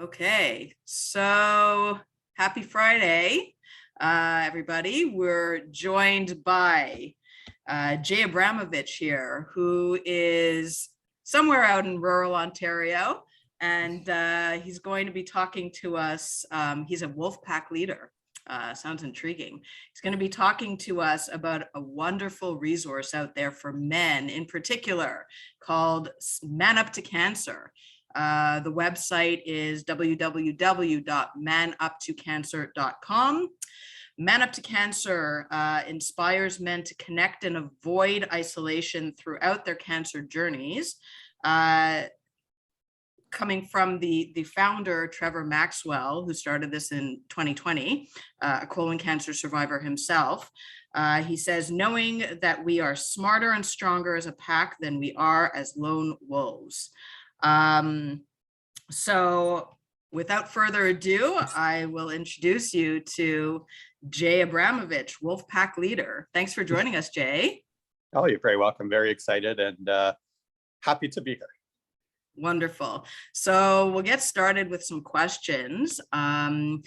Okay, so happy Friday, everybody. We're joined by Jay Abramovitch here, who is somewhere out in rural Ontario, and he's going to be talking to us. He's a Wolfpack Leader. Sounds intriguing. He's going to be talking to us about a wonderful resource out there for men in particular called Man Up to Cancer. The website is www.manuptocancer.com. Man Up to Cancer inspires men to connect and avoid isolation throughout their cancer journeys. Coming from the founder, Trevor Maxwell, who started this in 2020, a colon cancer survivor himself. He says, knowing that we are smarter and stronger as a pack than we are as lone wolves. So without further ado, I will introduce you to Jay Abramovitch, Wolfpack Leader. Thanks for joining us, Jay. Oh, you're very welcome. Very excited and happy to be here. Wonderful. So we'll get started with some questions. I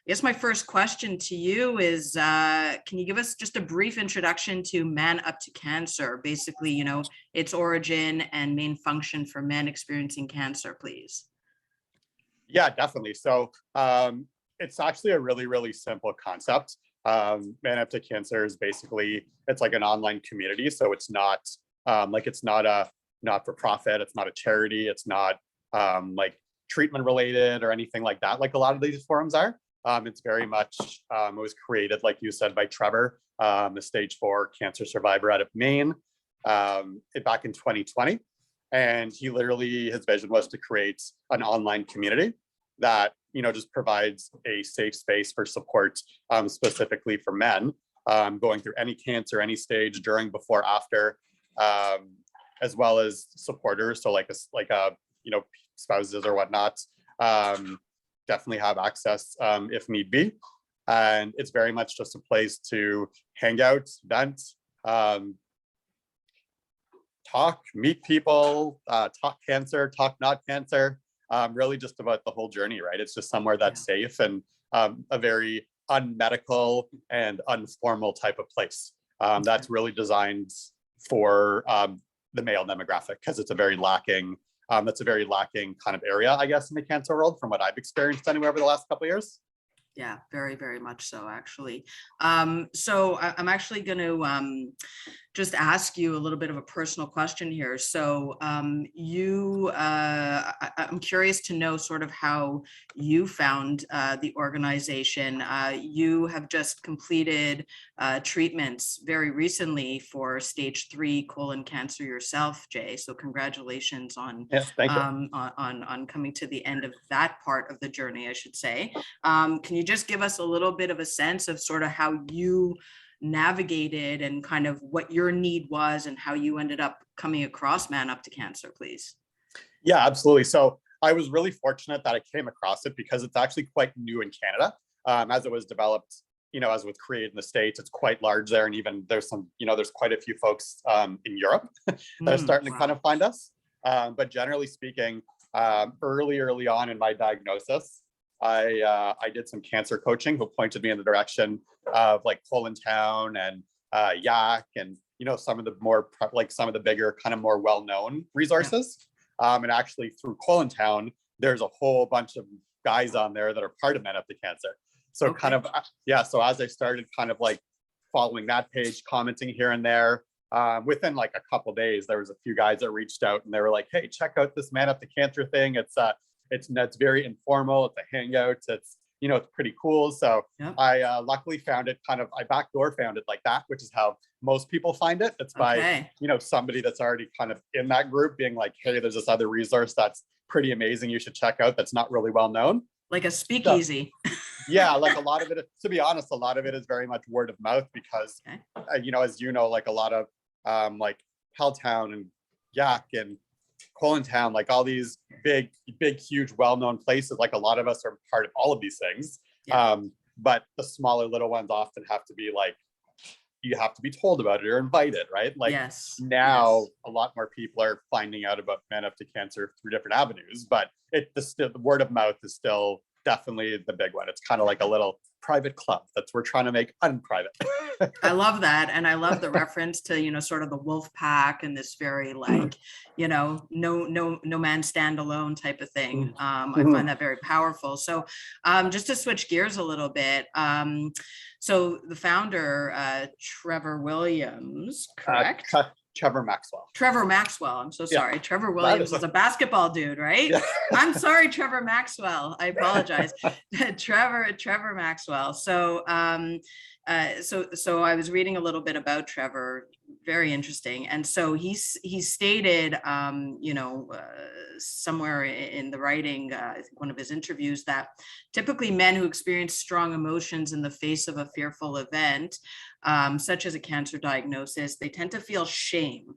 guess my first question to you is, can you give us just a brief introduction to Man Up to Cancer? Basically, you know, its origin and main function for men experiencing cancer, please. Yeah, definitely. So it's actually a really, really simple concept. Man Up to Cancer is basically, it's like an online community. So it's not it's not a not-for-profit, it's not a charity, it's not like treatment related or anything like that, like a lot of these forums are. It's very much, it was created, like you said, by Trevor, a stage 4 cancer survivor out of Maine, back in 2020. And he literally, his vision was to create an online community that, you know, just provides a safe space for support, specifically for men going through any cancer, any stage, during, before, after, as well as supporters. So like you know, spouses or whatnot, definitely have access if need be. And it's very much just a place to hang out, vent, talk, meet people, talk cancer, talk not cancer, really just about the whole journey, right? It's just somewhere that's safe and a very unmedical and informal type of place that's really designed for the male demographic, because it's a very lacking, that's a very lacking kind of area, I guess, in the cancer world, from what I've experienced anyway over the last couple of years. Yeah, very, very much so, actually. So I'm actually going to just ask you a little bit of a personal question here. So I'm curious to know sort of how you found the organization. You have just completed treatments very recently for stage 3 colon cancer yourself, Jay. So congratulations on, yes, thank you. On coming to the end of that part of the journey, I should say. Can you just give us a little bit of a sense of sort of how you navigated and kind of what your need was and how you ended up coming across Man Up to Cancer, please? Yeah, absolutely. So I was really fortunate that I came across it because it's actually quite new in Canada. As it was developed, you know, as with created in the States, it's quite large there. And even there's some, you know, there's quite a few folks in Europe that are starting to kind of find us. But generally speaking, early on in my diagnosis, I did some cancer coaching who pointed me in the direction of like Colon Town and Yak and, you know, some of the more like some of the bigger kind of more well-known resources. And actually through Colon Town, there's a whole bunch of guys on there that are part of Men Up to Cancer. So kind of, yeah. So as I started kind of like following that page, commenting here and there, within like a couple of days, there was a few guys that reached out and they were like, hey, check out this Man Up to Cancer thing. It's very informal. It's a hangout. It's, you know, it's pretty cool. So I luckily found it I backdoor found it like that, which is how most people find it. It's by, you know, somebody that's already kind of in that group being like, hey, there's this other resource that's pretty amazing. You should check out. That's not really well known. Like a speakeasy. Yeah, like a lot of it, to be honest, a lot of it is very much word of mouth because, you know, as you know, like a lot of like Helltown and Yak and Colon Town, like all these big, huge, well-known places, like a lot of us are part of all of these things. But the smaller little ones often have to be like you have to be told about it or invited, right? Like Yes. now Yes. a lot more people are finding out about Man Up to Cancer through different avenues, but the word of mouth is still definitely the big one. It's kind of like a little private club that's we're trying to make unprivate. I love that. And I love the reference to, sort of the wolf pack and this very like, no man stand alone type of thing. I find that very powerful. So just to switch gears a little bit. So the founder, Trevor Williams, correct? Trevor Maxwell. Trevor Maxwell. I'm so sorry. Trevor That Williams is is a basketball dude, right? Yeah. I'm sorry, Trevor Maxwell. I apologize. Trevor Maxwell. So so I was reading a little bit about Trevor, very interesting. And so he stated, somewhere in the writing, I think one of his interviews, that typically men who experience strong emotions in the face of a fearful event, such as a cancer diagnosis, they tend to feel shame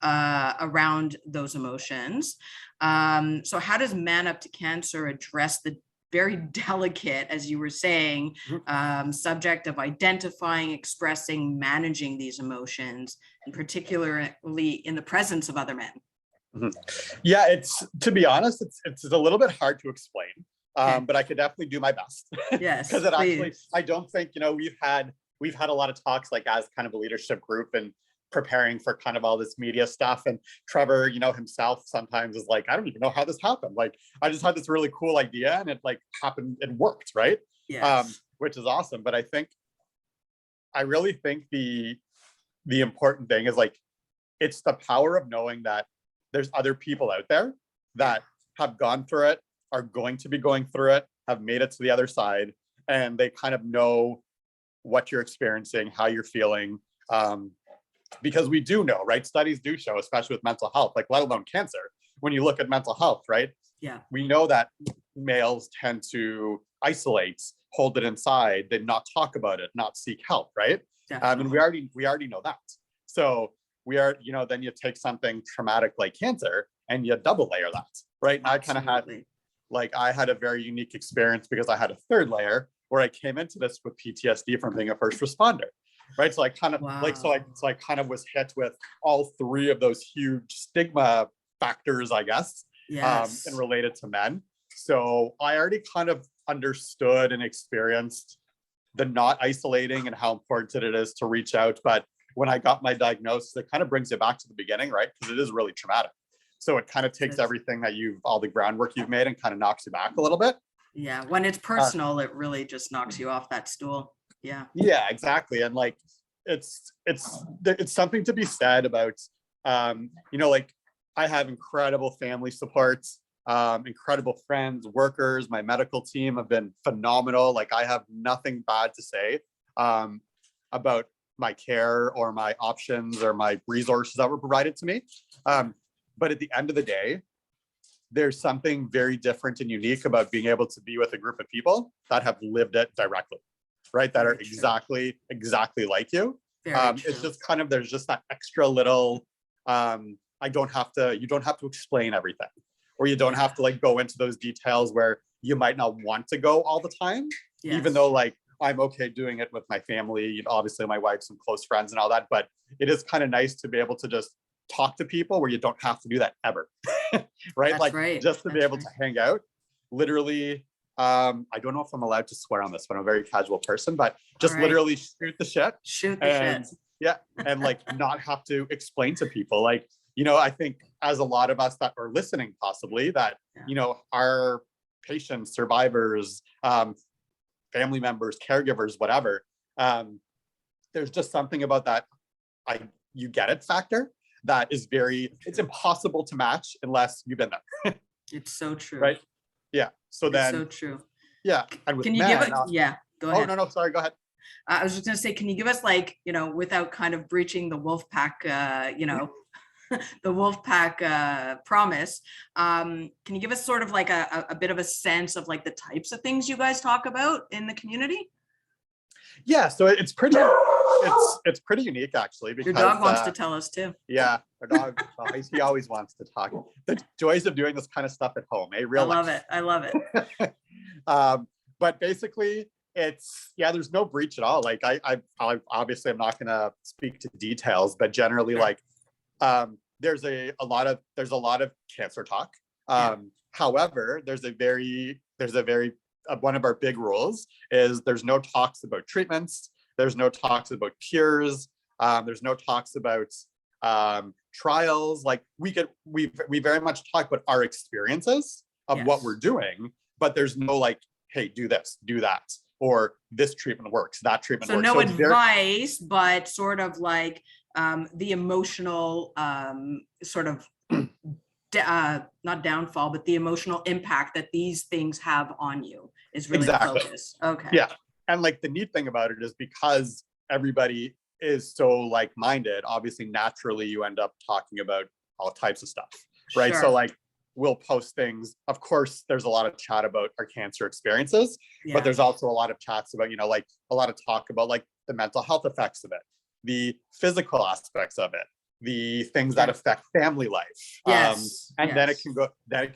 around those emotions. So how does Man Up to Cancer address the very delicate, as you were saying, subject of identifying, expressing, managing these emotions, and particularly in the presence of other men? Yeah, to be honest, it's a little bit hard to explain, but I could definitely do my best. Yes, because actually, I don't think, we've had a lot of talks like as kind of a leadership group and preparing for kind of all this media stuff. And Trevor, himself sometimes is like, I don't even know how this happened. Like, I just had this really cool idea and it like happened, it worked, right? yes. Which is awesome. But I really think the important thing is like, it's the power of knowing that there's other people out there that have gone through it, are going to be going through it, have made it to the other side, and they kind of know what you're experiencing, how you're feeling. Because we do know, right? Studies do show, especially with mental health, like let alone cancer, when you look at mental health, right? Yeah. We know that males tend to isolate, hold it inside, then not talk about it, not seek help, right? And we already know that. So then you take something traumatic like cancer and you double layer that, right? And I kind of had a very unique experience because I had a third layer where I came into this with PTSD from being a first responder, right? So I kind of I kind of was hit with all three of those huge stigma factors, I guess, and related to men. So I already kind of understood and experienced the not isolating and how important it is to reach out. But when I got my diagnosis, it kind of brings it back to the beginning, right? Because it is really traumatic. So it kind of takes everything that all the groundwork you've made and kind of knocks you back a little bit. Yeah, when it's personal, it really just knocks you off that stool. Yeah. Yeah, exactly. And like, it's something to be said about, like I have incredible family supports, incredible friends, workers, my medical team have been phenomenal. Like I have nothing bad to say about my care or my options or my resources that were provided to me. But at the end of the day, there's something very different and unique about being able to be with a group of people that have lived it directly, right? That are exactly like you. It's just kind of, there's just that extra little, you don't have to explain everything, or you don't have to like go into those details where you might not want to go all the time, even though like I'm okay doing it with my family, obviously my wife, some close friends and all that, but it is kind of nice to be able to just talk to people where you don't have to do that ever. Right? Just to be able to hang out, literally. I don't know if I'm allowed to swear on this, but I'm a very casual person, but just literally shoot the shit. Yeah. And like not have to explain to people. Like, I think as a lot of us that are listening, possibly that, our patients, survivors, family members, caregivers, whatever, there's just something about that you get it factor that is it's impossible to match unless you've been there. It's so true. Right? Yeah. So then. So true. Yeah. And with can you give us? Go ahead. Oh no, sorry. Go ahead. I was just going to say, can you give us like, without kind of breaching the Wolfpack, the Wolfpack promise, can you give us sort of like a bit of a sense of like the types of things you guys talk about in the community? Yeah, so it's pretty unique actually, because your dog wants to tell us too. Yeah, our dog, he always wants to talk. The joys of doing this kind of stuff at home, I love it. But basically, there's no breach at all. Like I obviously I'm not going to speak to details, but generally Sure. like there's a lot of cancer talk. However, there's a very one of our big rules is there's no talks about treatments, there's no talks about cures, there's no talks about trials. Like we very much talk about our experiences of what we're doing, but there's no like, hey, do this, do that, or this treatment works, that treatment So works. no advice, but sort of like the emotional sort of not downfall, but the emotional impact that these things have on you is really the focus. Okay. Yeah. And like the neat thing about it is because everybody is so like-minded, obviously naturally you end up talking about all types of stuff, right? Sure. So like we'll post things. Of course, there's a lot of chat about our cancer experiences, but there's also a lot of chats about, you know, like a lot of talk about like the mental health effects of it, the physical aspects of it, the things that affect family life. Then it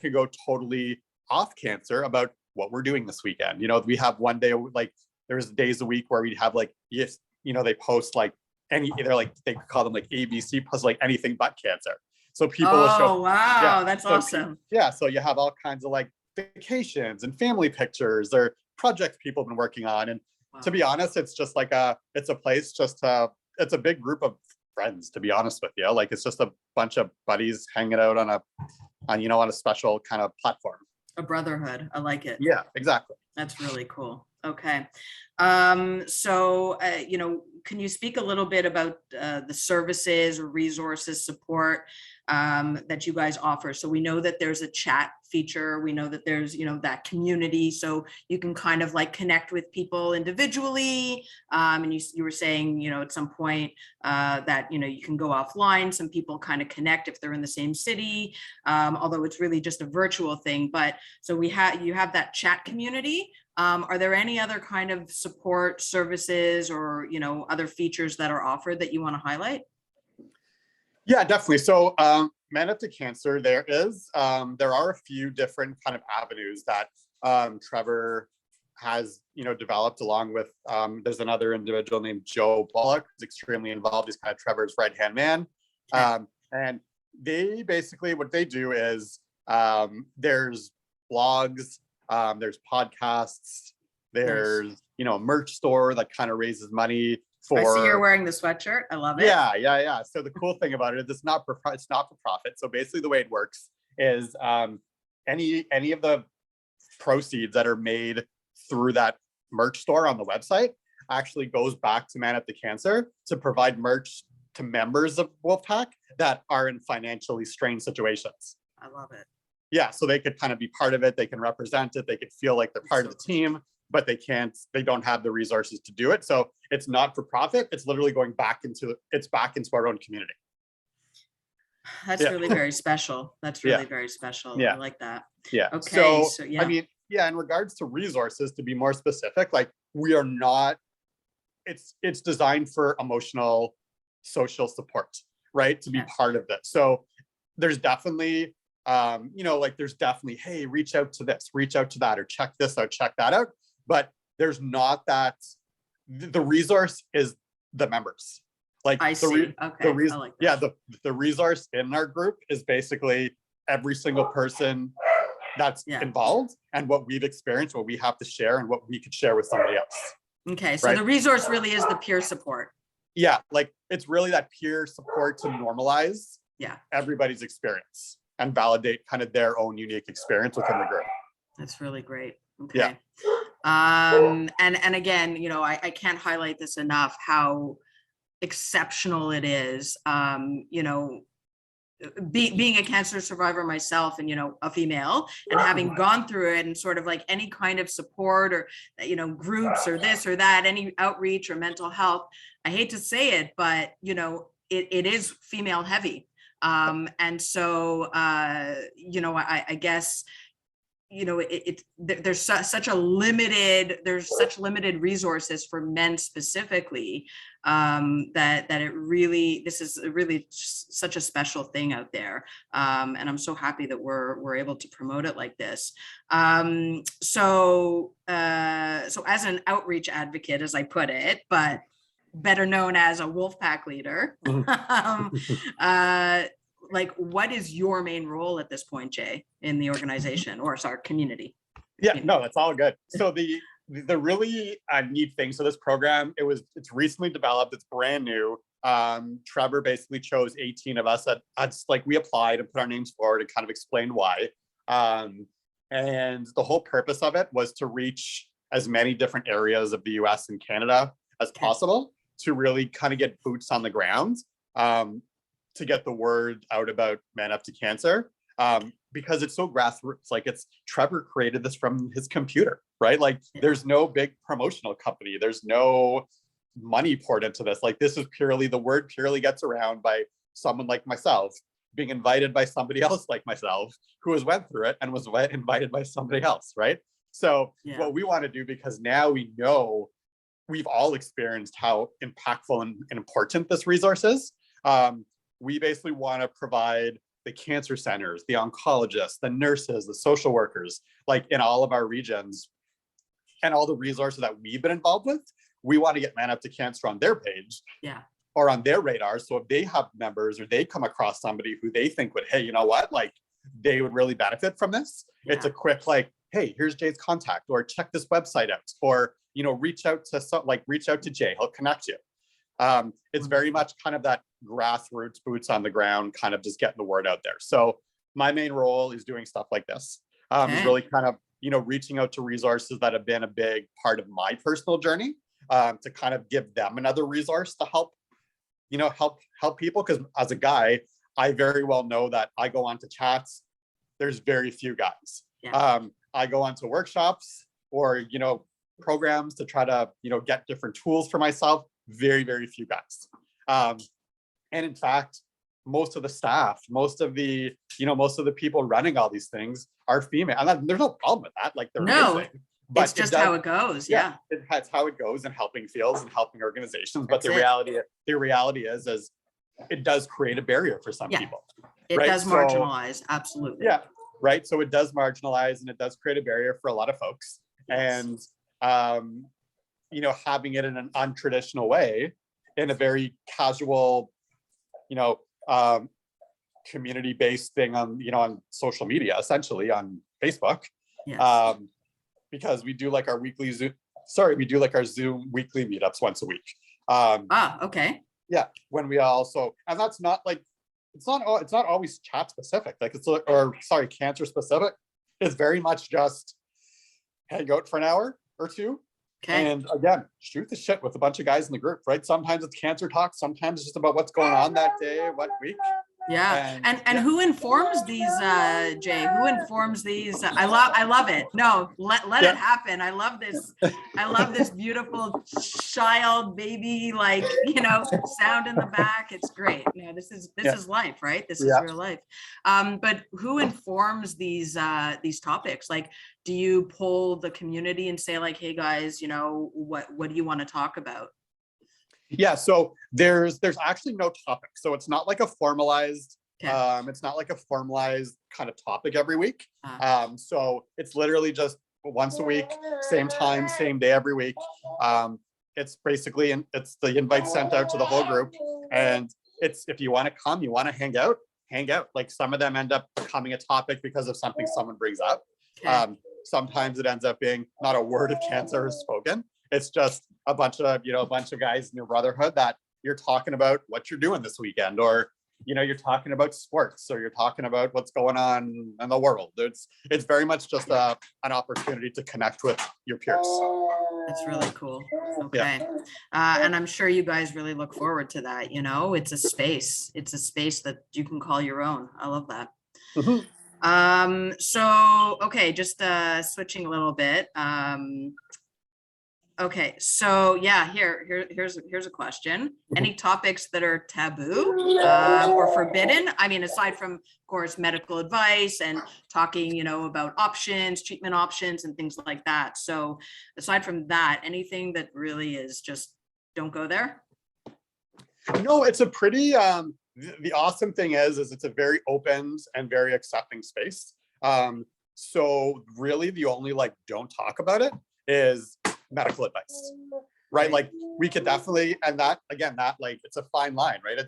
can go totally off cancer about what we're doing this weekend. You know, we have one day, like there's days a week where we'd have like, yes, you know, they post like they're like, they call them like ABC plus like anything but cancer. So people will show. Oh, wow. That's awesome. So you have all kinds of like vacations and family pictures or projects people have been working on. And to be honest, it's just like it's a place it's a big group of friends, to be honest with you. Like it's just a bunch of buddies hanging out on a special kind of platform. A brotherhood. I like it. Yeah, exactly. That's really cool. Okay. So, you know, can you speak a little bit about the services or resources, support that you guys offer? So we know that there's a chat feature. We know that there's, you know, that community. So you can kind of like connect with people individually. And you were saying, you know, at some point that, you know, you can go offline. Some people kind of connect if they're in the same city, although it's really just a virtual thing. But so you have that chat community. Are there any other kind of support services or, you know, other features that are offered that you want to highlight? Yeah, definitely. So Man Up to Cancer, there are a few different kind of avenues that Trevor has, you know, developed along with, there's another individual named Joe Bullock who's extremely involved. He's kind of Trevor's right-hand man. And they basically, what they do is there's blogs, there's podcasts, there's, you know, a merch store that kind of raises money for. I see you're wearing the sweatshirt. I love it. Yeah. So the cool thing about it is it's not for profit. So basically the way it works is any of the proceeds that are made through that merch store on the website actually goes back to Man Up to Cancer to provide merch to members of Wolfpack that are in financially strained situations. I love it. Yeah, so they could kind of be part of it. They can represent it. They could feel like they're part of the team, but they don't have the resources to do it. So it's not for profit. It's literally going back into our own community. That's really very special. That's really very special. Yeah. I like that. Yeah. Okay. So yeah. I mean, yeah, in regards to resources, to be more specific, like we are not, it's designed for emotional, social support, right? To be part of this. So there's definitely, you know, like there's definitely, hey, reach out to this, reach out to that, or check this out, check that out. But there's not that, the resource is the members. Like I see. Okay. I like that. Yeah, the resource in our group is basically every single person that's involved and what we've experienced, what we have to share, and what we could share with somebody else. Okay, so the resource really is the peer support. Yeah, like it's really that peer support to normalize everybody's experience and validate kind of their own unique experience within the group. That's really great. Okay. And again, you know, I can't highlight this enough how exceptional it is. You know, being a cancer survivor myself and, you know, a female and having gone through it and sort of like any kind of support or, you know, groups or this or that, any outreach or mental health, I hate to say it, but, you know, it is female heavy. And so, you know, I guess there's such limited resources for men specifically, that it really, this is really such a special thing out there. And I'm so happy that we're able to promote it like this. So as an outreach advocate, as I put it, but better known as a Wolfpack leader, like, what is your main role at this point, Jay, in the organization, or sorry, community? Yeah, no, that's all good. So the really neat thing, so this program, it's recently developed, it's brand new. Trevor basically chose 18 of us that like we applied and put our names forward and kind of explained why. And the whole purpose of it was to reach as many different areas of the US and Canada as possible, to really kind of get boots on the ground, to get the word out about Man Up to Cancer, because it's so grassroots. Like, Trevor created this from his computer, right? Like, there's no big promotional company, there's no money poured into this. Like, this is purely, the word purely gets around by someone like myself being invited by somebody else like myself who has went through it and was invited by somebody else, right? So what we want to do, because now we know, we've all experienced how impactful and important this resource is. We basically want to provide the cancer centers, the oncologists, the nurses, the social workers, like in all of our regions, and all the resources that we've been involved with. We want to get Man Up to Cancer on their page, or on their radar. So if they have members, or they come across somebody who they think would, hey, you know what, like, they would really benefit from this. It's a quick, like, hey, here's Jay's contact, or check this website out, or, reach out to Jay, he'll connect you. It's very much kind of that grassroots, boots on the ground, kind of just getting the word out there. So my main role is doing stuff like this. Is really kind of, reaching out to resources that have been a big part of my personal journey, to kind of give them another resource to help, help people. Because as a guy, I very well know that I go onto chats, there's very few guys. I go onto workshops or, programs to try to, get different tools for myself. Very, very few guys. And in fact, most of the staff, most of the people running all these things are female. And there's no problem with that. Like, they're amazing. But it's just how it goes. It's how it goes in helping fields and helping organizations. But the reality is it does create a barrier for some people. It does marginalize, absolutely. Yeah, right. So it does marginalize, and it does create a barrier for a lot of folks. And having it in an untraditional way, in a very casual, community-based thing on social media, essentially on Facebook. Because we do like our weekly Zoom. We do like our Zoom weekly meetups once a week. Okay. Yeah, when we also, and that's not like, it's not always chat specific. Like, cancer specific. It's very much just hang out for an hour or two. And again, shoot the shit with a bunch of guys in the group, right? Sometimes it's cancer talk, sometimes it's just about what's going on that day, what week. And who informs these, Jay? Who informs these? I love it. No, let it happen. I love this beautiful child baby, like, sound in the back. It's great. This is life, right? This is real life. But who informs these topics? Like, do you poll the community and say, like, hey guys, what do you want to talk about? Yeah, so there's actually no topic. So it's not like a formalized, it's not like a formalized kind of topic every week. So it's literally just once a week, same time, same day every week. It's basically, it's the invite sent out to the whole group. And it's, if you want to come, you want to hang out. Like, some of them end up becoming a topic because of something someone brings up. Sometimes it ends up being not a word of cancer is spoken. It's just a bunch of guys in your brotherhood that you're talking about what you're doing this weekend, or, you're talking about sports, or you're talking about what's going on in the world. It's very much just an opportunity to connect with your peers. That's really cool. Okay. And I'm sure you guys really look forward to that. It's a space that you can call your own. I love that. So, okay, just switching a little bit. Okay, so yeah, here's a question. Any topics that are taboo or forbidden? I mean, aside from, of course, medical advice and talking, about options, treatment options, and things like that. So aside from that, anything that really is just don't go there? No, it's a pretty, the awesome thing is it's a very open and very accepting space. So really the only like don't talk about it is medical advice, right? Like we could definitely, and that again, that like it's a fine line, right?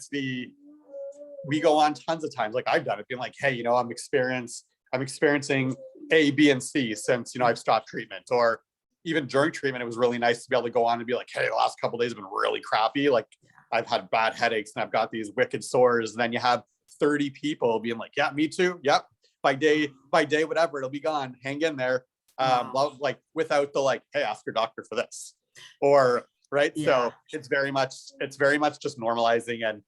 We go on tons of times, like I've done it, being like, hey, I'm experiencing A, B, and C since I've stopped treatment, or even during treatment, it was really nice to be able to go on and be like, hey, the last couple of days have been really crappy. Like I've had bad headaches and I've got these wicked sores. And then you have 30 people being like, yeah, me too. Yep. By day, whatever, it'll be gone. Hang in there. Like without the like, hey, ask your doctor for this, or right. Yeah. So it's very much just normalizing and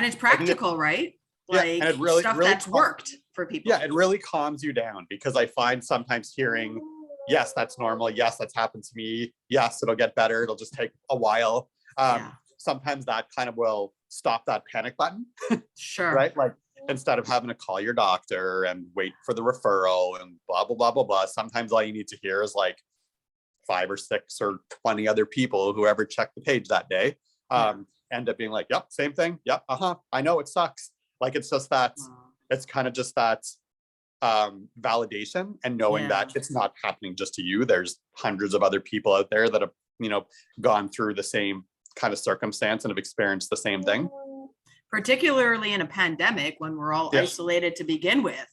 it's practical, right? Like yeah, and it really stuff that's worked for people. Yeah, it really calms you down, because I find sometimes hearing, yes, that's normal. Yes, that's happened to me. Yes, it'll get better. It'll just take a while. Sometimes that kind of will stop that panic button. Sure. Right? Like instead of having to call your doctor and wait for the referral and blah, blah, blah, blah, blah. Sometimes all you need to hear is like 5 or 6 or 20 other people, whoever checked the page that day, end up being like, yep, same thing. Yep. I know it sucks. Like, it's just that, it's kind of just that validation and knowing that it's not happening just to you. There's hundreds of other people out there that have, gone through the same kind of circumstance and have experienced the same thing. Particularly in a pandemic when we're all isolated to begin with,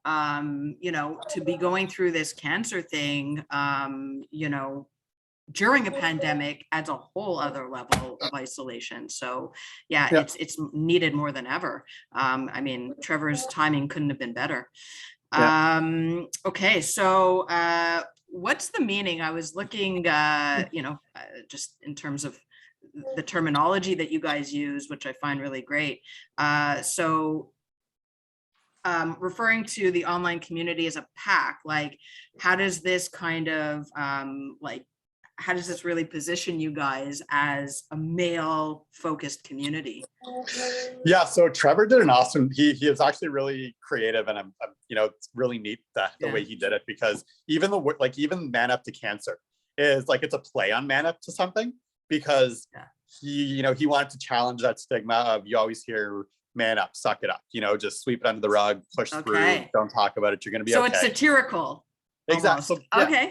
to be going through this cancer thing, during a pandemic adds a whole other level of isolation. So it's needed more than ever. I mean, Trevor's timing couldn't have been better. Okay, so what's the meaning? I was looking, just in terms of the terminology that you guys use, which I find really great. Referring to the online community as a pack, like how does this kind of how does this really position you guys as a male focused community? Yeah, so Trevor did an awesome, he is actually really creative, and I'm it's really neat the way he did it, because even even Man Up to Cancer is like, it's a play on man up to something, because he wanted to challenge that stigma of, you always hear man up, suck it up, just sweep it under the rug, push through, don't talk about it, you're going to be okay. So it's satirical. Exactly. So,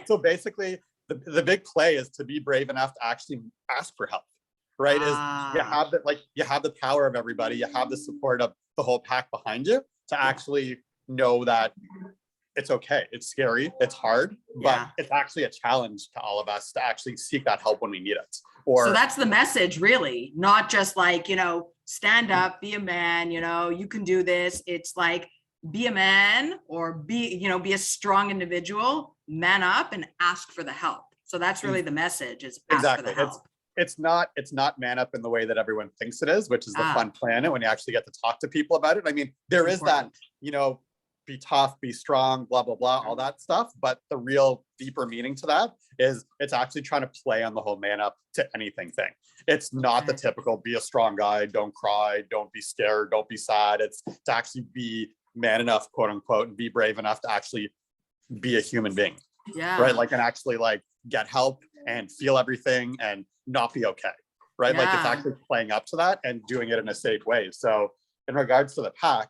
so basically the big play is to be brave enough to actually ask for help, right? Is you have the power of everybody, you have the support of the whole pack behind you to actually know that it's okay. It's scary, it's hard, but it's actually a challenge to all of us to actually seek that help when we need it. So that's the message, really, not just like, stand up, be a man, you can do this. It's like, be a man, or be a strong individual, man up and ask for the help. So that's really the message, is ask for the help. It's not man up in the way that everyone thinks it is, which is the fun planet when you actually get to talk to people about it. I mean, there is that, be tough, be strong, blah, blah, blah, all that stuff. But the real deeper meaning to that is it's actually trying to play on the whole man up to anything thing. It's not the typical be a strong guy, don't cry, don't be scared, don't be sad. It's to actually be man enough, quote unquote, and be brave enough to actually be a human being. Right. Like, and actually like get help and feel everything and not be okay. Right. Like, it's actually playing up to that and doing it in a safe way. So in regards to the pack,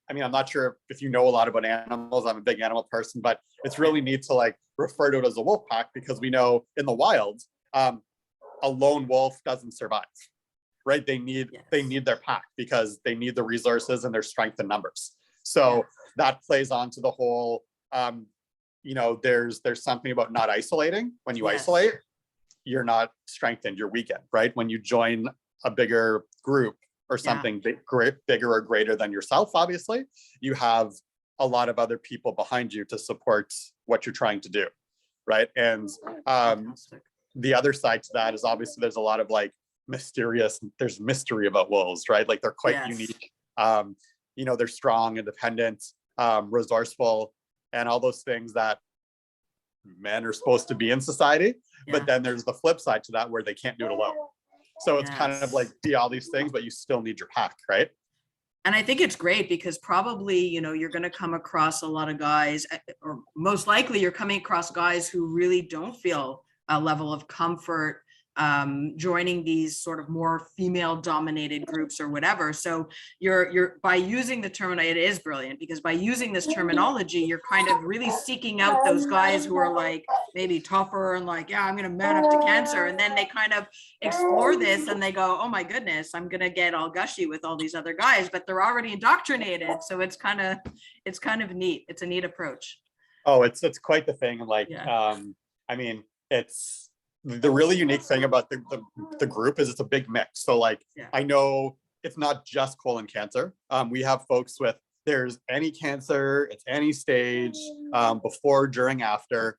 I mean, I'm not sure if you know a lot about animals. I'm a big animal person, but it's really neat to like refer to it as a wolf pack, because we know in the wild, a lone wolf doesn't survive, right? They need their pack, because they need the resources and their strength in numbers. So that plays onto the whole, there's something about not isolating. When you isolate, you're not strengthened, you're weakened, right? When you join a bigger group, or something bigger or greater than yourself, obviously, you have a lot of other people behind you to support what you're trying to do, right? And the other side to that is, obviously, there's a lot of like there's mystery about wolves, right? Like, they're quite unique. They're strong, independent, resourceful, and all those things that men are supposed to be in society, Yeah. but then there's the flip side to that where they can't do it alone. So it's kind of like all these things, but you still need your pack, right? And I think it's great because probably, you're going to come across a lot of guys, or most likely you're coming across guys who really don't feel a level of comfort joining these sort of more female dominated groups or whatever. So you're by using the term, it is brilliant because by using this terminology, you're kind of really seeking out those guys who are like maybe tougher and like, yeah, I'm going to man up to cancer. And then they kind of explore this and they go, oh my goodness, I'm going to get all gushy with all these other guys, but they're already indoctrinated. So it's kind of neat. It's a neat approach. Oh, it's quite the thing. Like, I mean, it's the really unique thing about the group is it's a big mix. So like, I know it's not just colon cancer. We have folks with, there's any cancer, it's any stage, before, during, after.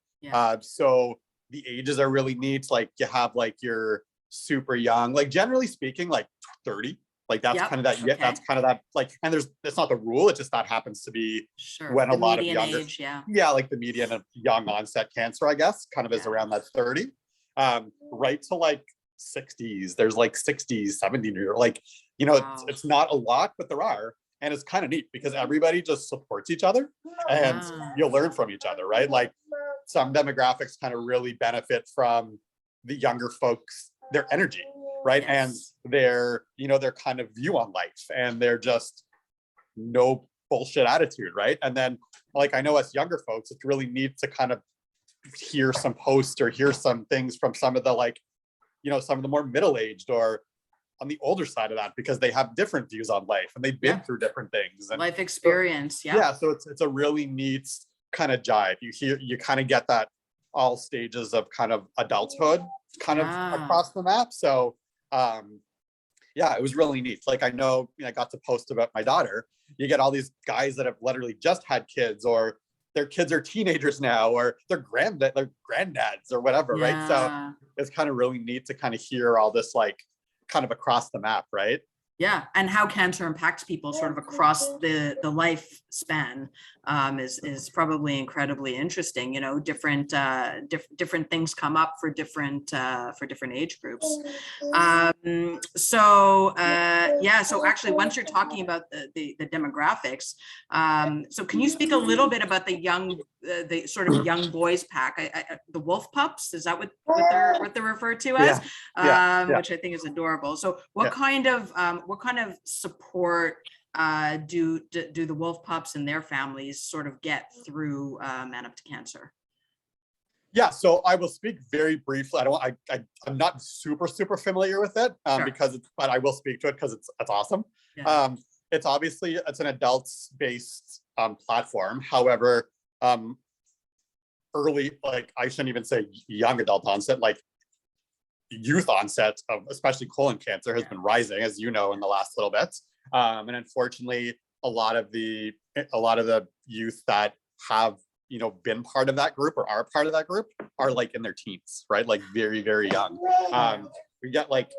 So the ages are really neat. Like you have like your super young, like generally speaking, like 30. Like that's kind of that, that's kind of that, like, and it's not the rule. It just that happens to be when a lot of younger, age, like the median of young onset cancer, I guess, kind of is around that 30, right to like 60s. There's like 60s, 70s, like, it's not a lot, but there are. And it's kind of neat because everybody just supports each other and you'll learn from each other, right? Like some demographics kind of really benefit from the younger folks, their energy, right? And their kind of view on life and they're just no bullshit attitude, right? And then like, I know as younger folks, it's really neat to kind of hear some posts or hear some things from some of the like, some of the more middle-aged or on the older side of that, because they have different views on life and they've been through different things and life experience. So it's a really neat kind of jive. You kind of get that all stages of kind of adulthood kind of across the map. So it was really neat. Like I know I got to post about my daughter. You get all these guys that have literally just had kids or their kids are teenagers now or their granddads or whatever, right? So it's kind of really neat to kind of hear all this like kind of across the map, right? Yeah, and how cancer impacts people sort of across the lifespan is probably incredibly interesting. Different things come up for different age groups. So actually, once you're talking about the demographics, so can you speak a little bit about the sort of young boys pack, the wolf pups? Is that what they're referred to as? Which I think is adorable. So what kind of support do the wolf pups and their families sort of get through Man Up to Cancer? Yeah, so I will speak very briefly. I'm not super familiar with it but I will speak to it because it's awesome. It's obviously it's an adults based platform. However, early, like I shouldn't even say young adult onset, like youth onset of especially colon cancer has been rising, as you know, in the last little bit. And unfortunately, a lot of the youth that have been part of that group or are part of that group are like in their teens, right? Like very, very young. We get like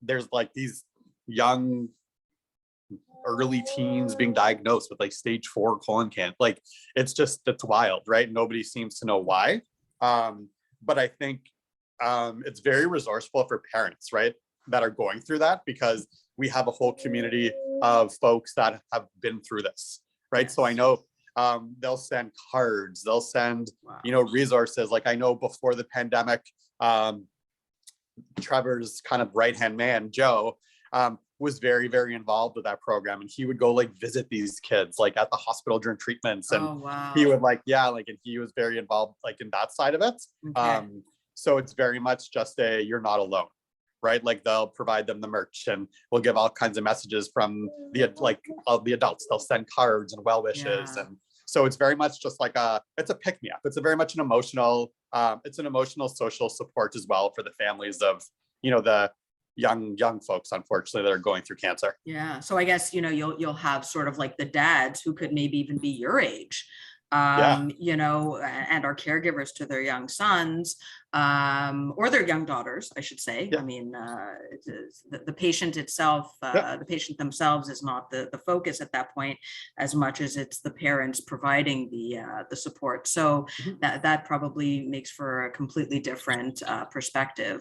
there's like these young early teens being diagnosed with like stage 4 colon cancer. Like it's wild, right? Nobody seems to know why. But I think it's very resourceful for parents, right, that are going through that, because we have a whole community of folks that have been through this, right? So I know they'll send cards, they'll send resources. Like I know before the pandemic, Trevor's kind of right-hand man, Joe, was very, very involved with that program, and he would go like visit these kids like at the hospital during treatments, and he would and he was very involved like in that side of it. So it's very much just you're not alone, right? Like they'll provide them the merch, and we'll give all kinds of messages from the adults. They'll send cards and well wishes, and so it's very much just like it's a pick me up. It's a very much an emotional social support as well for the families of the young folks, unfortunately, that are going through cancer. Yeah. So I guess you'll have sort of like the dads who could maybe even be your age, and are caregivers to their young sons, or their young daughters, I should say. Yeah. I mean, the patient itself, the patient themselves is not the focus at that point as much as it's the parents providing the support. So that probably makes for a completely different perspective.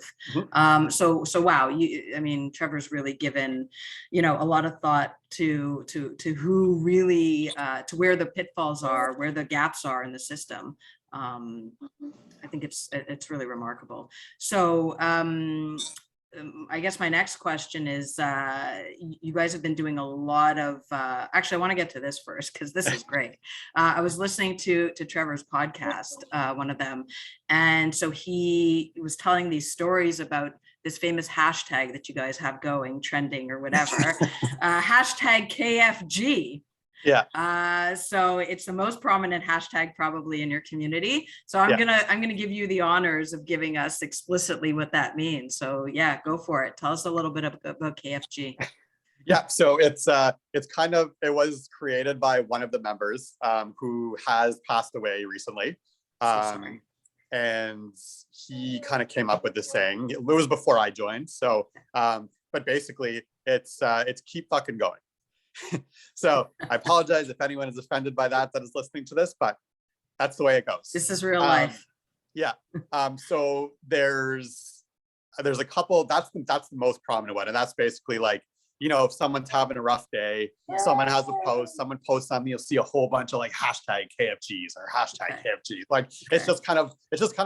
So wow, I mean, Trevor's really given, a lot of thought to who really, to where the pitfalls are, where the gaps are in the system. I think it's really remarkable. So I guess my next question is, you guys have been doing a lot of, actually, I want to get to this first, because this is great. I was listening to Trevor's podcast, one of them. And so he was telling these stories about this famous hashtag that you guys have going, trending or whatever, hashtag KFG. Yeah. So it's the most prominent hashtag probably in your community. So I'm gonna give you the honors of giving us explicitly what that means. So yeah, go for it. Tell us a little bit about KFG. Yeah, so it was created by one of the members who has passed away recently. And he kind of came up with this saying. It was before I joined. So, but basically it's keep fucking going. So I apologize if anyone is offended by that is listening to this, but that's the way it goes. This is real life. Yeah. So there's a couple, that's the most prominent one. And that's basically like, if someone's having a rough day, someone has a post, someone posts something, you'll see a whole bunch of like hashtag KFGs or hashtag KFGs. Like it's just kind of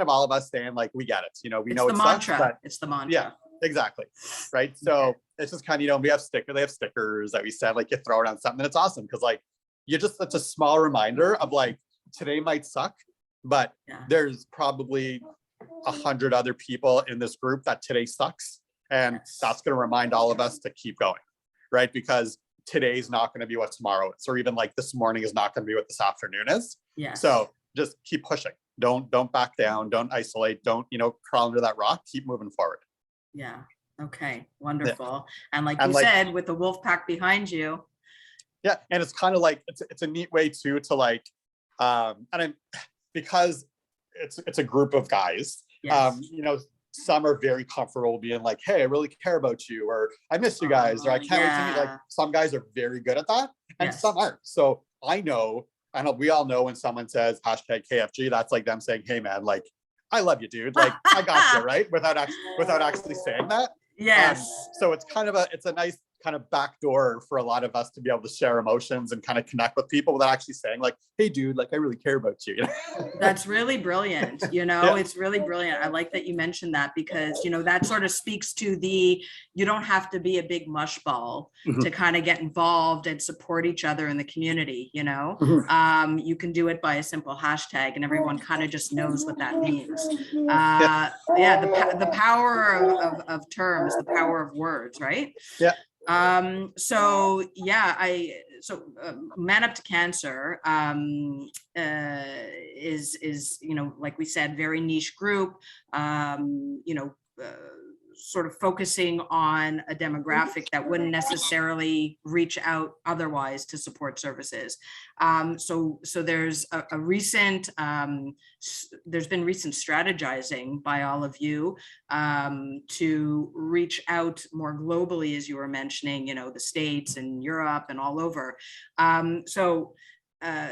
all of us saying like, we get it. We know it's the mantra. Sucks, it's the mantra. Yeah, exactly. Right. So it's just kind of, they have stickers that we said, like you throw it on something and it's awesome. Cause like it's a small reminder of like, today might suck, but there's probably 100 other people in this group that today sucks. And that's going to remind all of us to keep going. Right. Because today's not going to be what tomorrow is, or even like this morning is not going to be what this afternoon is. Yeah. So just keep pushing. Don't back down. Don't isolate. Don't, crawl under that rock. Keep moving forward. Yeah. Okay. Wonderful. Yeah. And like you said, with the Wolfpack behind you. Yeah. And it's kind of like, it's a neat way too, to like, because it's a group of guys, some are very comfortable being like, hey, I really care about you, or I miss you guys, or I can't wait to meet. Like some guys are very good at that and some aren't. So I know we all know when someone says hashtag KFG, that's like them saying, hey man, like, I love you, dude. Like I got you, right? Without actually saying that. Yes. So it's a nice kind of backdoor for a lot of us to be able to share emotions and kind of connect with people without actually saying like, hey dude, like I really care about you. That's really brilliant. It's really brilliant. I like that you mentioned that because, that sort of speaks to you don't have to be a big mush ball to kind of get involved and support each other in the community. You can do it by a simple hashtag and everyone kind of just knows what that means. The power of terms, the power of words, right? Yeah. So Man Up to Cancer is like we said, very niche group, sort of focusing on a demographic that wouldn't necessarily reach out otherwise to support services. So there's a recent, there's been recent strategizing by all of you to reach out more globally, as you were mentioning, the States and Europe and all over.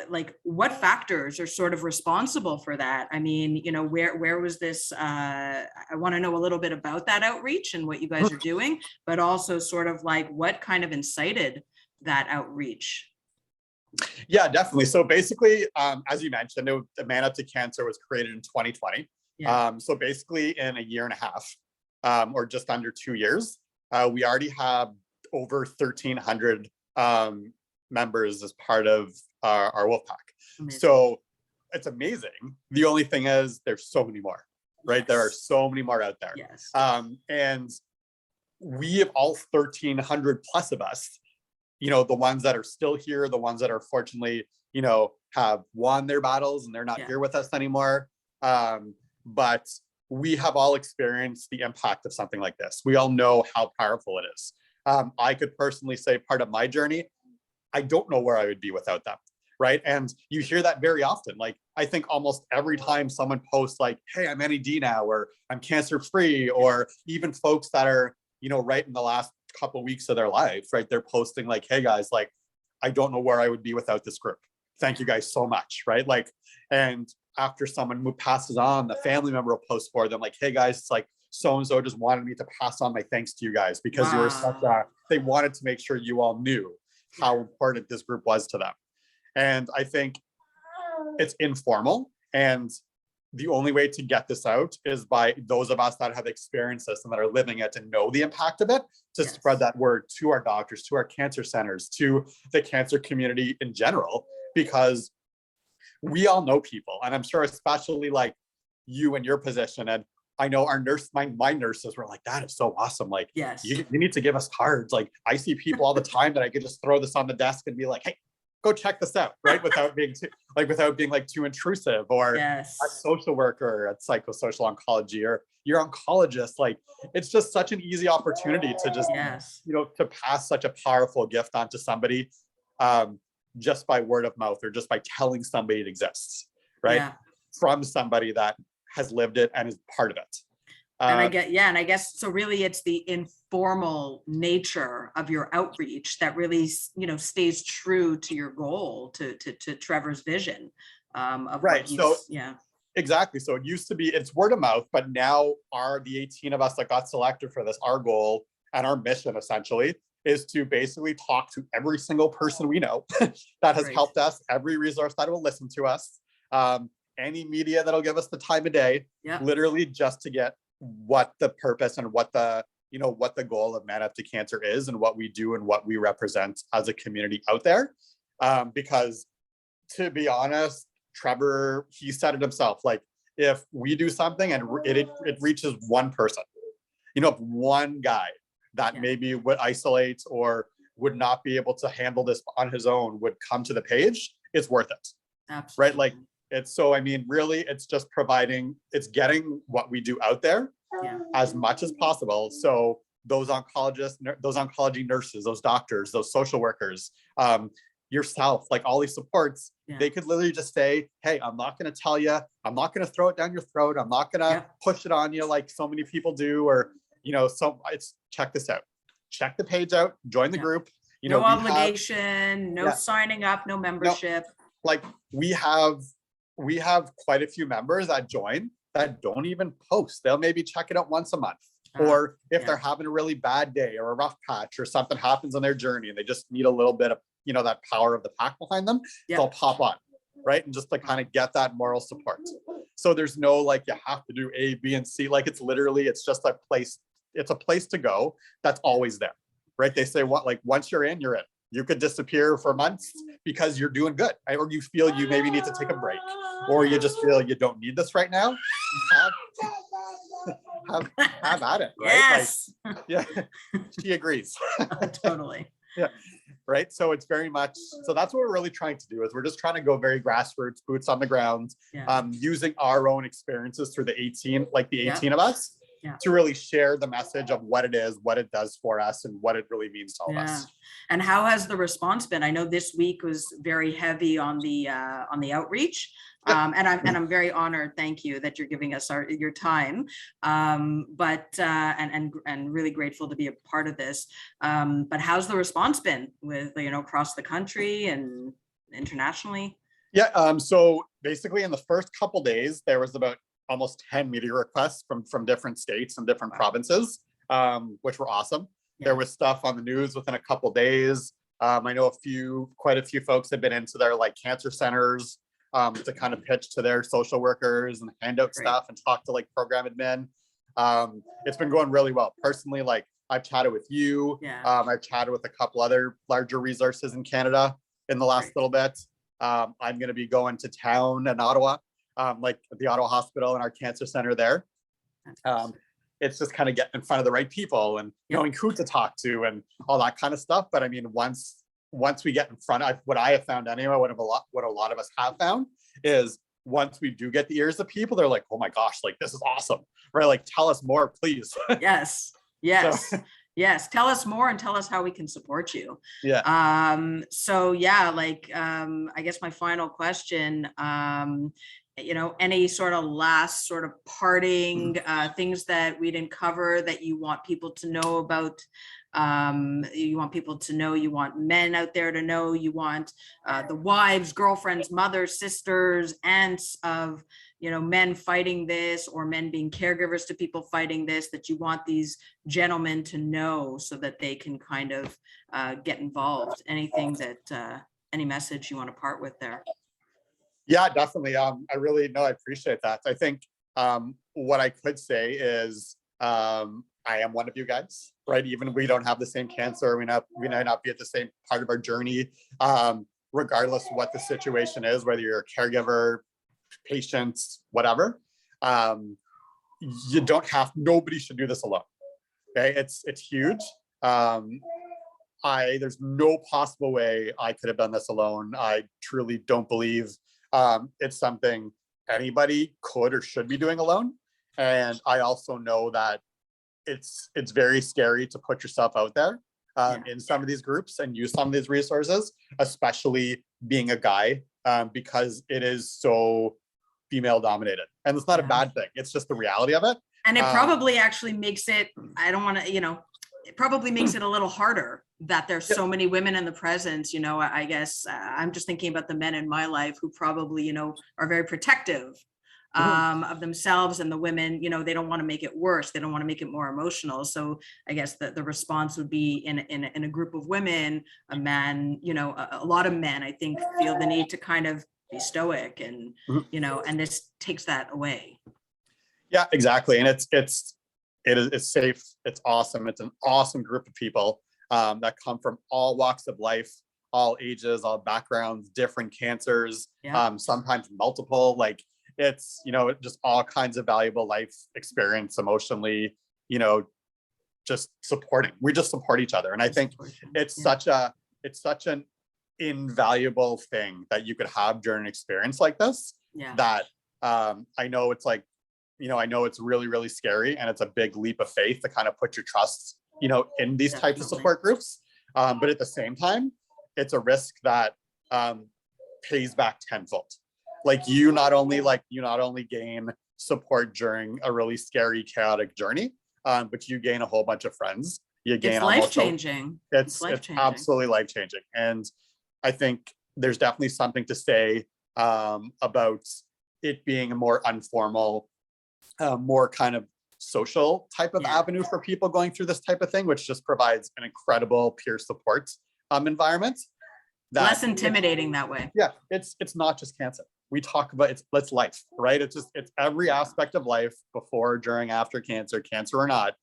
Like what factors are sort of responsible for that? I mean, where was this? I want to know a little bit about that outreach and what you guys are doing, but also sort of like what kind of incited that outreach? Yeah, definitely. So basically, as you mentioned, the Man Up to Cancer was created in 2020. Yeah. So basically in a year and a half, or just under 2 years, we already have over 1,300 members as part of our Wolfpack. Amazing. So it's amazing. The only thing is there's so many more, right? Yes. There are so many more out there. Yes. And we have all 1,300 plus of us, the ones that are still here, the ones that are fortunately, have won their battles and they're not here with us anymore. But we have all experienced the impact of something like this. We all know how powerful it is. I could personally say part of my journey, I don't know where I would be without them. right? And you hear that very often. Like, I think almost every time someone posts like, hey, I'm NED now, or I'm cancer free, or even folks that are, right in the last couple of weeks of their life, right? They're posting like, hey guys, like, I don't know where I would be without this group. Thank you guys so much, right? Like, and after someone passes on, the family member will post for them like, hey guys, it's like, so-and-so just wanted me to pass on my thanks to you guys because you were such a, they wanted to make sure you all knew how important this group was to them. And I think it's informal, and the only way to get this out is by those of us that have experienced this and that are living it and know the impact of it, to spread that word to our doctors, to our cancer centers, to the cancer community in general, because we all know people. And I'm sure especially like you in your position, and I know our my nurses were like, that is so awesome. Like, you need to give us cards. Like, I see people all the time that I could just throw this on the desk and be like, hey, go check this out, right? Without being too intrusive, or a social worker at psychosocial oncology, or your oncologist. Like, it's just such an easy opportunity to just, to pass such a powerful gift onto somebody, just by word of mouth, or just by telling somebody it exists, right? From somebody that has lived it and is part of it. And I guess so really it's the informal nature of your outreach that really, stays true to your goal, to Trevor's vision. Of right. So exactly. So it used to be, it's word of mouth, but now the 18 of us that got selected for this, our goal and our mission essentially is to basically talk to every single person we know that has helped us, every resource that will listen to us, any media that'll give us the time of day, literally just to get what the purpose and what the goal of Man Up to Cancer is, and what we do and what we represent as a community out there. Because to be honest, Trevor, he said it himself, like, if we do something and it reaches one person, if one guy that maybe would isolate or would not be able to handle this on his own would come to the page, it's worth it. Absolutely. Right? Like, really, it's just it's getting what we do out there as much as possible. So those oncologists, those oncology nurses, those doctors, those social workers, yourself, like all these supports, they could literally just say, hey, I'm not going to tell you, I'm not going to throw it down your throat, I'm not going to push it on you like so many people do, or, so it's, check this out, check the page out, join the group. No obligation, no signing up, no membership. No, like we have quite a few members that join that don't even post. They'll maybe check it out once a month. Or if they're having a really bad day or a rough patch or something happens on their journey and they just need a little bit of, that power of the pack behind them, they'll pop on, right? And just to kind of get that moral support. So there's no like, you have to do A, B, and C. Like, it's just a place to go that's always there, right? They say, once you're in, you're in. You could disappear for months because you're doing good, right? Or you feel you maybe need to take a break, or you just feel you don't need this right now. Have at it, right? Yes. She agrees. Totally. Right. So it's very much, so that's what we're really trying to do, is we're just trying to go very grassroots, boots on the ground, using our own experiences through the 18 of us, to really share the message of what it is, what it does for us, and what it really means to all of us. And how has the response been? I know this week was very heavy on the outreach, and I'm very honored. Thank you that you're giving us your time, but really grateful to be a part of this. But how's the response been with across the country and internationally? So basically, in the first couple days, there was about almost 10 media requests from different states and different provinces, which were awesome. There was stuff on the news within a couple days. I know quite a few folks have been into their cancer centers to kind of pitch to their social workers and hand out stuff and talk to program admin. It's been going really well. Personally, I've chatted with you. I've chatted with a couple other larger resources in Canada in the last little bit. I'm going to be going to town in Ottawa, at the Ottawa Hospital and our cancer center there. It's just kind of getting in front of the right people and knowing who to talk to and all that kind of stuff. But I mean, once we get in front of what I have found anyway, what a lot of us have found is once we do get the ears of people, they're like, oh my gosh, this is awesome, right? Tell us more, please. Yes. So, Yes, tell us more and tell us how we can support you. Yeah. So yeah, like I guess my final question, any sort of last sort of parting things that we didn't cover that you want people to know about, you want people to know, you want men out there to know, you want the wives, girlfriends, mothers, sisters, aunts of men fighting this, or men being caregivers to people fighting this, that you want these gentlemen to know so that they can kind of get involved. Anything that any message you want to part with there? Yeah, definitely. I really I appreciate that. I think what I could say is I am one of you guys, right? Even we don't have the same cancer, we may not be at the same part of our journey. Regardless of what the situation is, whether you're a caregiver, patients, whatever, you don't have, nobody should do this alone. Okay, it's huge. There's no possible way I could have done this alone. I truly don't believe it's something anybody could or should be doing alone. And I also know that it's very scary to put yourself out there in some of these groups and use some of these resources, especially being a guy, because it is so female dominated. And it's not a bad thing. It's just the reality of it. And it probably actually makes it, I don't want to, it probably makes it a little harder that there's so many women in the presence. I guess I'm just thinking about the men in my life who probably, are very protective of themselves, and the women, they don't want to make it worse. They don't want to make it more emotional. So I guess the response would be in a group of women, a man, a lot of men, I think, feel the need to kind of be stoic and, and this takes that away. Yeah, exactly. And it's safe. It's awesome. It's an awesome group of people that come from all walks of life, all ages, all backgrounds, different cancers, sometimes multiple. Like it's, just all kinds of valuable life experience emotionally, just supporting. We just support each other. And I think it's such an invaluable thing that you could have during an experience like this. That I know it's like, I know it's really, really scary, and it's a big leap of faith to kind of put your trust, in these types of support groups. But at the same time, it's a risk that pays back tenfold. Like you not only gain support during a really scary, chaotic journey, but you gain a whole bunch of friends. You gain life-changing. It's absolutely life-changing. And I think there's definitely something to say about it being a more informal, more kind of social type of avenue for people going through this type of thing, which just provides an incredible peer support environment. Less intimidating that way. Yeah, it's not just cancer. We talk about it's life, right? It's every aspect of life, before, during, after cancer or not,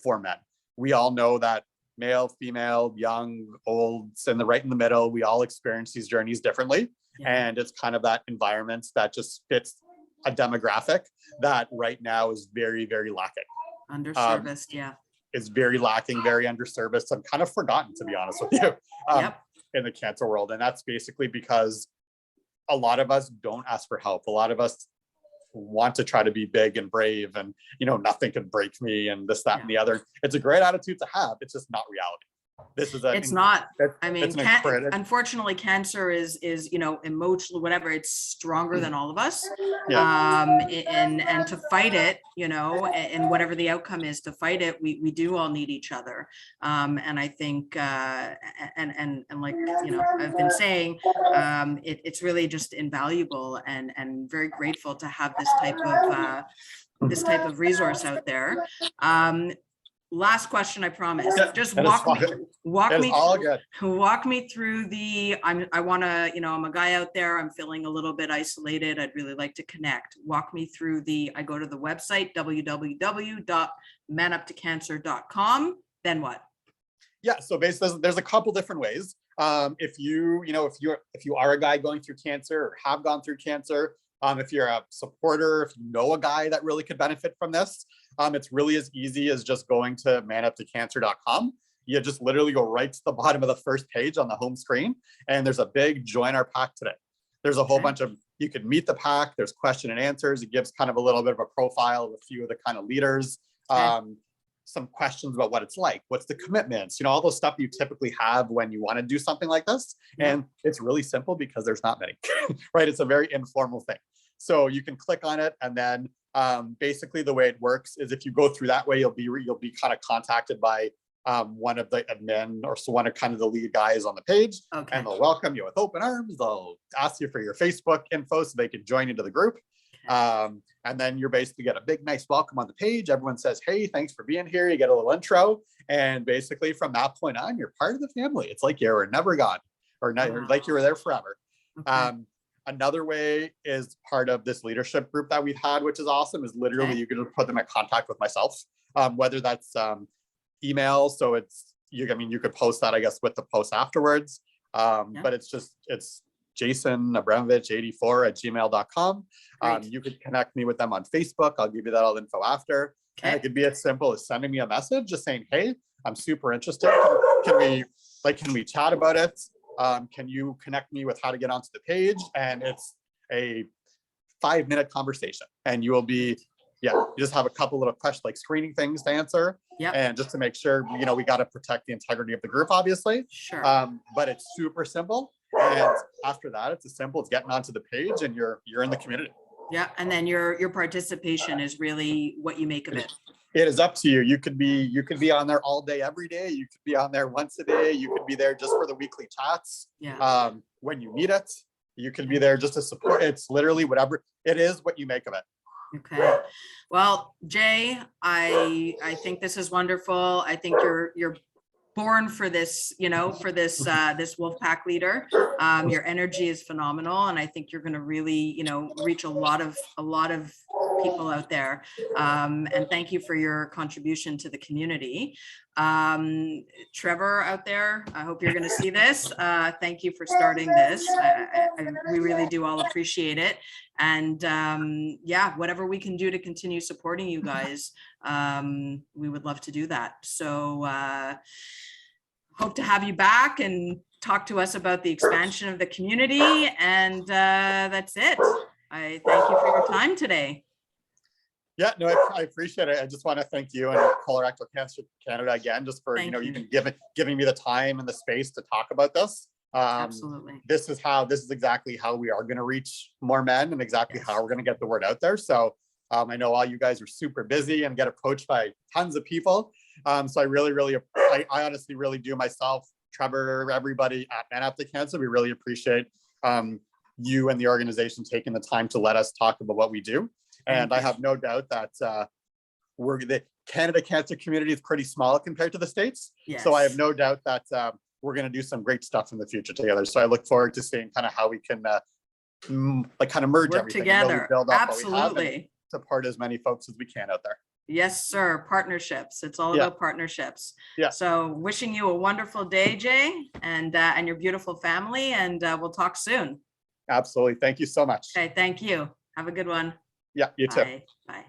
for men. We all know that male, female, young, old, and right in the middle, we all experience these journeys differently. And it's kind of that environment that just fits a demographic that right now is very, very lacking. Underserviced, is very lacking, very underserviced, and kind of forgotten, to be honest with you, in the cancer world. And that's basically because a lot of us don't ask for help. A lot of us want to try to be big and brave and, nothing can break me and this, that, and the other. It's a great attitude to have. It's just not reality. This is unfortunately, cancer is emotional, whatever, it's stronger than all of us. And to fight it, and whatever the outcome is, to fight it, we do all need each other. And I think and like I've been saying, it's really just invaluable and very grateful to have this type of resource out there. Last question, I promise. Just walk me through the, I want to, I'm a guy out there, I'm feeling a little bit isolated, I'd really like to connect. Walk me through I go to the website, www.manuptocancer.com. Then what? Yeah, so basically there's a couple different ways. If you are a guy going through cancer or have gone through cancer, if you're a supporter, if you know a guy that really could benefit from this, it's really as easy as just going to manuptocancer.com. You just literally go right to the bottom of the first page on the home screen, and there's a big join our pack today. There's a whole bunch of, you can meet the pack, there's question and answers. It gives kind of a little bit of a profile of a few of the kind of leaders. some questions about what it's like, what's the commitments, you know, all those stuff you typically have when you want to do something like this. And it's really simple because there's not many, right? It's a very informal thing. So you can click on it, and then basically the way it works is if you go through that way, you'll be kind of contacted by one of the admin or so one of kind of the lead guys on the page, and they'll welcome you with open arms. They'll ask you for your Facebook info so they can join into the group. And then you're basically get a big, nice welcome on the page. Everyone says, hey, thanks for being here. You get a little intro. And basically from that point on, you're part of the family. It's like you were never gone, or not, like you were there forever. Another way is part of this leadership group that we've had, which is awesome, is literally you can just put them in contact with myself, whether that's email. So it's, I mean, you could post that, I guess, with the post afterwards. But it's Jason Abramovitch 84@gmail.com. You could connect me with them on Facebook. I'll give you that all info after. And it could be as simple as sending me a message, just saying, hey, I'm super interested. Can we chat about it? Can you connect me with how to get onto the page? And it's a 5-minute conversation, and you will be, you just have a couple little questions, like screening things to answer. And just to make sure, you know, we got to protect the integrity of the group, obviously. But it's super simple. And after that, it's as simple as getting onto the page, and you're in the community. And then your participation is really what you make of it. It is up to you. You could be on there all day, every day. You could be on there once a day. You could be there just for the weekly chats. When you need it, you can be there just to support. It's literally whatever it is, what you make of it. Okay. Well, Jay, I think this is wonderful. I think you're born for this, you know, for this this Wolfpack Leader. Your energy is phenomenal, and I think you're going to really, you know, reach a lot of people out there. And thank you for your contribution to the community. Trevor out there, I hope you're going to see this. Thank you for starting this. We really do all appreciate it. And whatever we can do to continue supporting you guys, we would love to do that. So hope to have you back and talk to us about the expansion of the community. And that's it. I thank you for your time today. Yeah, no, I appreciate it. I just want to thank you and Colorectal Cancer Canada again, just for, even giving me the time and the space to talk about this. Absolutely. This is exactly how we are going to reach more men, and exactly how we're going to get the word out there. So I know all you guys are super busy and get approached by tons of people. So I honestly really do, myself, Trevor, everybody at Men After Cancer, we really appreciate you and the organization taking the time to let us talk about what we do. And I have no doubt that the Canada cancer community is pretty small compared to the States. So I have no doubt that we're going to do some great stuff in the future together. So I look forward to seeing kind of how we can kind of merge everything together. Build up Absolutely. Support as many folks as we can out there. Yes, sir. Partnerships. It's all about partnerships. So wishing you a wonderful day, Jay, and your beautiful family, and we'll talk soon. Absolutely. Thank you so much. Okay. Thank you. Have a good one. Yeah, you too. Bye.